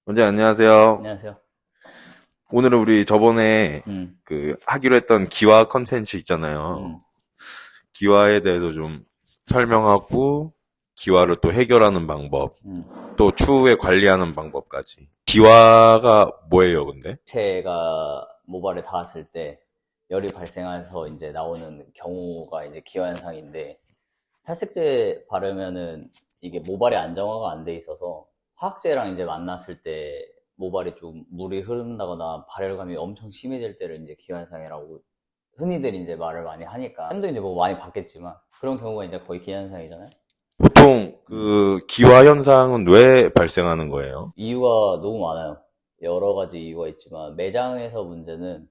원장님 안녕하세요. 안녕하세요. 오늘은 우리 저번에 음, 하기로 했던 기와 컨텐츠 있잖아요. 음. 기와에 대해서 좀 설명하고 기와를 또 해결하는 방법, 음. 또 추후에 관리하는 방법까지. 기와가 뭐예요, 근데? 제가 모발에 닿았을 때 열이 발생해서 이제 나오는 경우가 이제 기화현상인데, 탈색제 바르면은 이게 모발이 안정화가 안 돼 있어서 화학제랑 이제 만났을 때 모발이 좀 물이 흐른다거나 발열감이 엄청 심해질 때를 이제 기화현상이라고 흔히들 이제 말을 많이 하니까, 쌤도 이제 뭐 많이 봤겠지만 그런 경우가 이제 거의 기화현상이잖아요. 보통 기와 현상은 왜 발생하는 거예요? 이유가 너무 많아요. 여러 가지 이유가 있지만 매장에서 문제는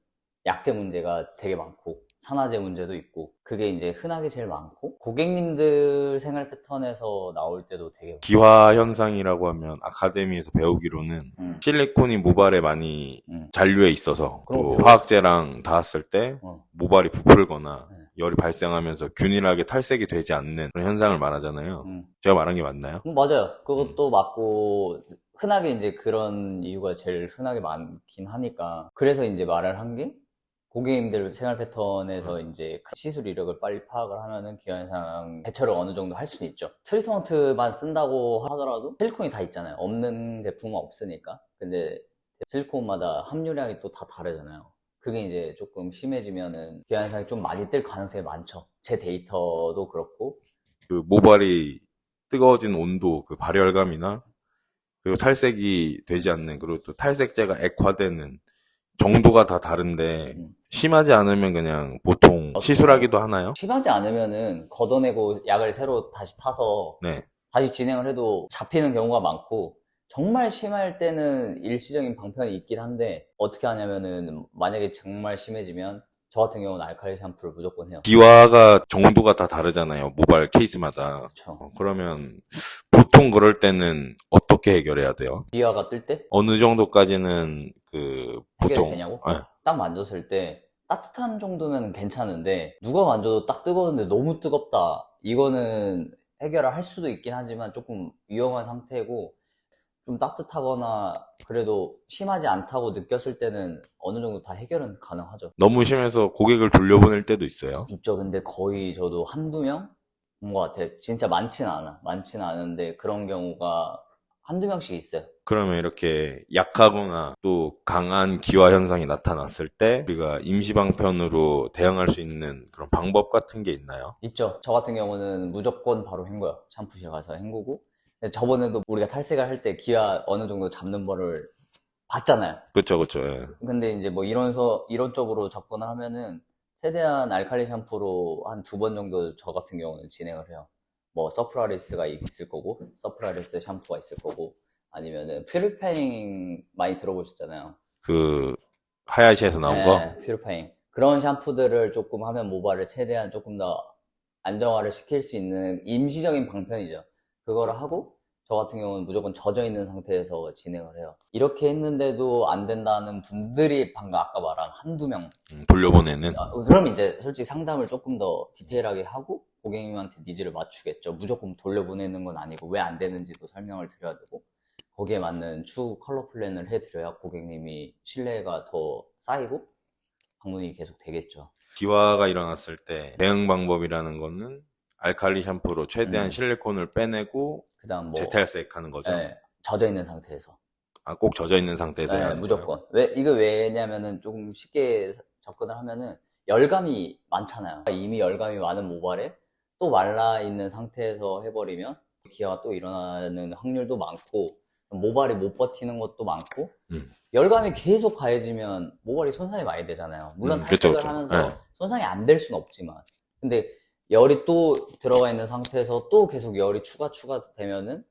약재 문제가 되게 많고 산화제 문제도 있고, 그게 이제 흔하게 제일 많고, 고객님들 생활 패턴에서 나올 때도 되게 많아요. 기화 현상이라고 하면 아카데미에서 배우기로는 음, 실리콘이 모발에 많이 음. 잔류해 있어서 그런 거 또 배워요. 화학제랑 닿았을 때 어, 모발이 부풀거나 네. 열이 발생하면서 균일하게 탈색이 되지 않는 그런 현상을 말하잖아요. 음. 제가 말한 게 맞나요? 맞아요. 음. 그것도 맞고, 흔하게 이제 그런 이유가 제일 흔하게 많긴 하니까. 그래서 이제 말을 한 게, 고객님들 생활 패턴에서 이제 시술 이력을 빨리 파악을 하면은 기현상 대처를 어느 정도 할 수는 있죠. 트리트먼트만 쓴다고 하더라도 실리콘이 다 있잖아요. 없는 제품은 없으니까. 근데 실리콘마다 함유량이 또 다 다르잖아요. 그게 이제 조금 심해지면은 기현상이 좀 많이 뜰 가능성이 많죠. 제 데이터도 그렇고. 그 모발이 뜨거워진 온도, 그 발열감이나 그리고 탈색이 되지 않는 그리고 또 탈색제가 액화되는 정도가 다 다른데 음. 심하지 않으면 그냥 보통 시술하기도 하나요? 심하지 않으면은 걷어내고 약을 새로 다시 타서 네. 다시 진행을 해도 잡히는 경우가 많고, 정말 심할 때는 일시적인 방편이 있긴 한데, 어떻게 하냐면은 만약에 정말 심해지면 저 같은 경우는 알칼리 샴푸를 무조건 해요. 기와가 정도가 다 다르잖아요. 모발 케이스마다. 그쵸. 그러면 보통 그럴 때는 어떻게 해결해야 돼요? 기아가 뜰 때 어느 정도까지는 해결이 보통 되냐고? 예. 딱 만졌을 때 따뜻한 정도면 괜찮은데, 누가 만져도 딱 뜨거운데 너무 뜨겁다, 이거는 해결을 할 수도 있긴 하지만 조금 위험한 상태고, 좀 따뜻하거나 그래도 심하지 않다고 느꼈을 때는 어느 정도 다 해결은 가능하죠. 너무 심해서 고객을 돌려보낼 때도 있어요. 있죠. 근데 거의 저도 한두 명 본 것 같아요. 진짜 많지는 않아. 많지는 않은데 그런 경우가 한두 명씩 있어요. 그러면 이렇게 약하거나 또 강한 기화 현상이 나타났을 때 우리가 임시방편으로 대응할 수 있는 그런 방법 같은 게 있나요? 있죠. 저 같은 경우는 무조건 바로 헹궈요. 샴푸실 가서 헹구고. 근데 저번에도 우리가 탈색을 할 때 기아 어느 정도 잡는 거를 봤잖아요. 그쵸, 그쵸. 예. 근데 이제 뭐 이런 쪽으로 접근을 하면은 최대한 알칼리 샴푸로 한 두 번 정도 저 같은 경우는 진행을 해요. 뭐 서프라리스가 있을 거고, 서프라리스 샴푸가 있을 거고, 아니면은 퓨리파잉 많이 들어보셨잖아요. 그 하야시에서 나온 거? 네, 퓨리파잉. 그런 샴푸들을 조금 하면 모발을 최대한 조금 더 안정화를 시킬 수 있는 임시적인 방편이죠. 그거를 하고, 저 같은 경우는 무조건 젖어 있는 상태에서 진행을 해요. 이렇게 했는데도 안 된다는 분들이 방금 아까 말한 한두 명. 돌려보내는. 그럼 이제 솔직히 상담을 조금 더 디테일하게 하고 고객님한테 니즈를 맞추겠죠. 무조건 돌려보내는 건 아니고 왜 안 되는지도 설명을 드려야 되고, 거기에 맞는 추후 컬러 플랜을 해드려야 고객님이 신뢰가 더 쌓이고 방문이 계속 되겠죠. 기화가 일어났을 때 대응 방법이라는 거는 알칼리 샴푸로 최대한 실리콘을 빼내고 그 다음 뭐, 재탈색하는 거죠. 젖어 있는 상태에서. 아, 꼭 젖어 있는 상태에서 해야 되나요? 무조건. 이거 왜냐면은 조금 쉽게 접근을 하면은 열감이 많잖아요. 이미 열감이 많은 모발에 또 말라 있는 상태에서 해버리면 기아가 또 일어나는 확률도 많고, 모발이 못 버티는 것도 많고, 음, 열감이 계속 가해지면 모발이 손상이 많이 되잖아요. 물론 그쵸, 탈색을 그쵸. 하면서 예. 손상이 안 될 수는 없지만, 근데 열이 또 들어가 있는 상태에서 또 계속 열이 추가되면은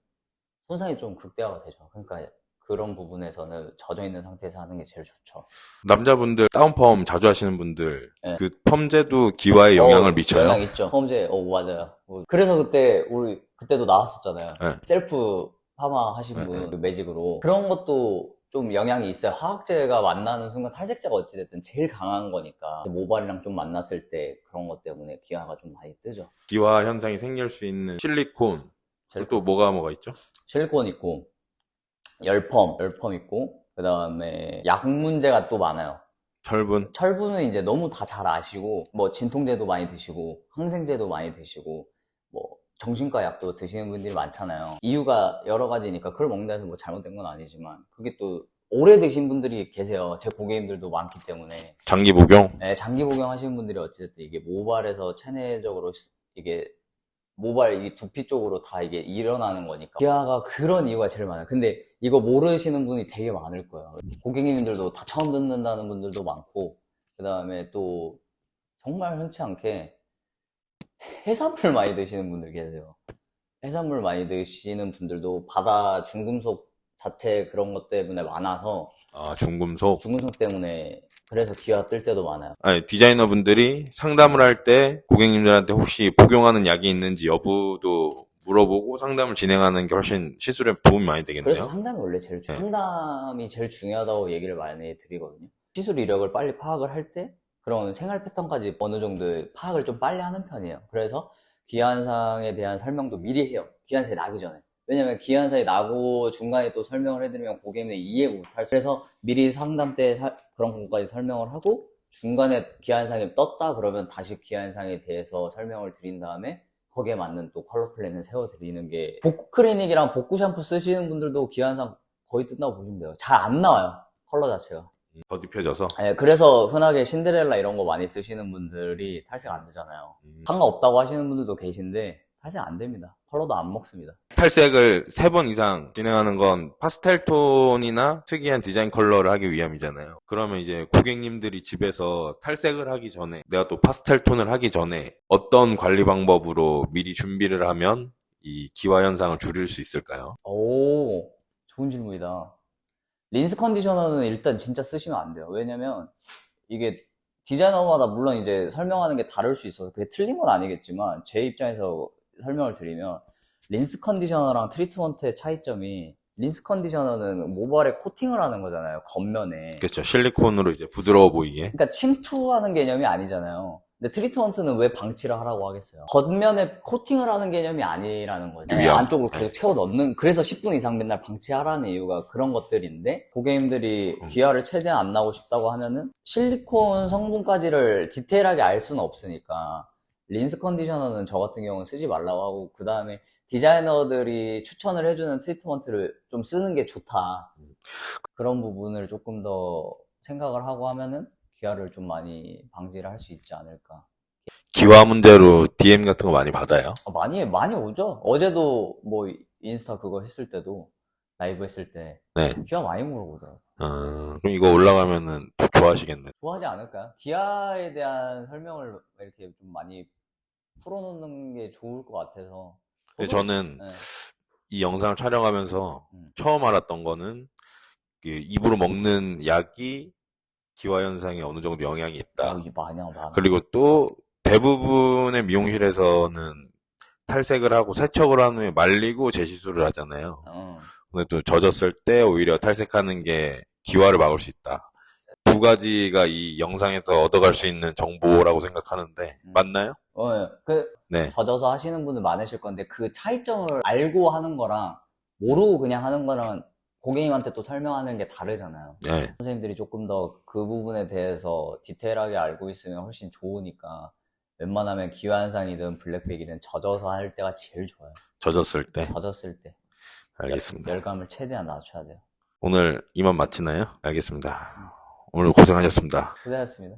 손상이 좀 극대화가 되죠. 그러니까 그런 부분에서는 젖어 있는 상태에서 하는 게 제일 좋죠. 남자분들 다운펌 자주 하시는 분들 예. 그 펌제도 기와에 영향을 미쳐요? 영향 있죠. 펌제, 맞아요. 그래서 그때 우리 그때도 나왔었잖아요. 예. 셀프 파마 하신 분, 그 매직으로. 그런 것도 좀 영향이 있어요. 화학제가 만나는 순간 탈색제가 어찌됐든 제일 강한 거니까 모발이랑 좀 만났을 때 그런 것 때문에 기아가 좀 많이 뜨죠. 기화 현상이 생길 수 있는 실리콘 그리고 또 실리콘. 뭐가 있죠? 실리콘 있고, 열펌 있고, 그 다음에 약 문제가 또 많아요. 철분. 철분은 이제 너무 다 잘 아시고, 뭐 진통제도 많이 드시고, 항생제도 많이 드시고, 뭐 정신과 약도 드시는 분들이 많잖아요. 이유가 여러 가지니까 그걸 먹는다 해서 뭐 잘못된 건 아니지만, 그게 또 오래 드신 분들이 계세요. 제 고객님들도 많기 때문에. 장기 복용. 네, 장기 복용하시는 분들이 어쨌든 이게 모발에서 체내적으로 이게 모발 이 두피 쪽으로 다 이게 일어나는 거니까 기아가 그런 이유가 제일 많아요. 근데 이거 모르시는 분이 되게 많을 거예요. 고객님들도 다 처음 듣는다는 분들도 많고, 그 다음에 또 정말 흔치 않게 해산물 많이 드시는 분들 계세요. 해산물 많이 드시는 분들도 바다 중금속 자체 그런 것 때문에 많아서, 아, 중금속. 중금속 때문에 그래서 기아 뜰 때도 많아요. 아니, 디자이너 분들이 상담을 할 때 고객님들한테 혹시 복용하는 약이 있는지 여부도 물어보고 상담을 진행하는 게 훨씬 시술에 도움이 많이 그래서 되겠네요. 상담이 원래 상담이 제일 중요하다고 얘기를 많이 드리거든요. 시술 이력을 빨리 파악을 할 때 그런 생활 패턴까지 어느 정도 파악을 좀 빨리 하는 편이에요. 그래서 기한상에 대한 설명도 미리 해요. 기한상이 나기 전에. 왜냐면 기한상이 나고 중간에 또 설명을 해드리면 고객님이 이해 못할 수. 그래서 미리 상담 때 그런 것까지 설명을 하고, 중간에 기한상이 떴다 그러면 다시 기한상에 대해서 설명을 드린 다음에 거기에 맞는 또 컬러 플랜을 세워드리는 게, 복구 클리닉이랑 복구 샴푸 쓰시는 분들도 기한상 거의 뜬다고 보시면 돼요. 잘 안 나와요, 컬러 자체가. 더 입혀져서. 네, 그래서 흔하게 신데렐라 이런 거 많이 쓰시는 분들이 탈색 안 되잖아요. 상관없다고 하시는 분들도 계신데 탈색 안 됩니다. 컬러도 안 먹습니다. 탈색을 3번 이상 진행하는 건 파스텔 톤이나 특이한 디자인 컬러를 하기 위함이잖아요. 그러면 이제 고객님들이 집에서 탈색을 하기 전에, 내가 또 파스텔 톤을 하기 전에 어떤 관리 방법으로 미리 준비를 하면 이 기화 현상을 줄일 수 있을까요? 오, 좋은 질문이다. 린스 컨디셔너는 일단 진짜 쓰시면 안 돼요. 왜냐면 이게 디자이너마다 물론 이제 설명하는 게 다를 수 있어서 그게 틀린 건 아니겠지만, 제 입장에서 설명을 드리면, 린스 컨디셔너랑 트리트먼트의 차이점이, 린스 컨디셔너는 모발에 코팅을 하는 거잖아요, 겉면에. 그렇죠. 실리콘으로 이제 부드러워 보이게. 그러니까 침투하는 개념이 아니잖아요. 근데 트리트먼트는 왜 방치를 하라고 하겠어요? 겉면에 코팅을 하는 개념이 아니라는 거죠. 위험. 안쪽으로 계속 채워 넣는, 그래서 10분 이상 맨날 방치하라는 이유가 그런 것들인데, 고객님들이 기아를 최대한 안 나고 싶다고 하면은 실리콘 성분까지를 디테일하게 알 수는 없으니까 린스 컨디셔너는 저 같은 경우는 쓰지 말라고 하고, 그 다음에 디자이너들이 추천을 해주는 트리트먼트를 좀 쓰는 게 좋다. 그런 부분을 조금 더 생각을 하고 하면은 기아를 좀 많이 방지를 할 수 있지 않을까. 기화 문제로 DM 같은 거 많이 받아요? 많이 오죠. 어제도 뭐 인스타 그거 했을 때도, 라이브 했을 때 네. 기아 많이 물어보더라고요. 그럼 이거 올라가면은 좋아하시겠네. 좋아하지 않을까요? 기아에 대한 설명을 이렇게 좀 많이 풀어놓는 게 좋을 것 같아서. 근데 저는 네. 이 영상을 촬영하면서 처음 알았던 거는 그 입으로 먹는 약이 기화 현상에 어느 정도 영향이 있다. 많아. 그리고 또 대부분의 미용실에서는 탈색을 하고 세척을 한 후에 말리고 재시술을 하잖아요. 근데 또 젖었을 때 오히려 탈색하는 게 기화를 막을 수 있다. 두 가지가 이 영상에서 얻어갈 수 있는 정보라고 생각하는데 맞나요? 네. 젖어서 하시는 분들 많으실 건데, 그 차이점을 알고 하는 거랑 모르고 그냥 하는 거랑 고객님한테 또 설명하는 게 다르잖아요. 네. 선생님들이 조금 더 그 부분에 대해서 디테일하게 알고 있으면 훨씬 좋으니까, 웬만하면 기화현상이든 블랙백이든 젖어서 할 때가 제일 좋아요. 젖었을 때? 젖었을 때. 알겠습니다. 열감을 최대한 낮춰야 돼요. 오늘 이만 마치나요? 알겠습니다. 오늘 고생하셨습니다. 고생하셨습니다.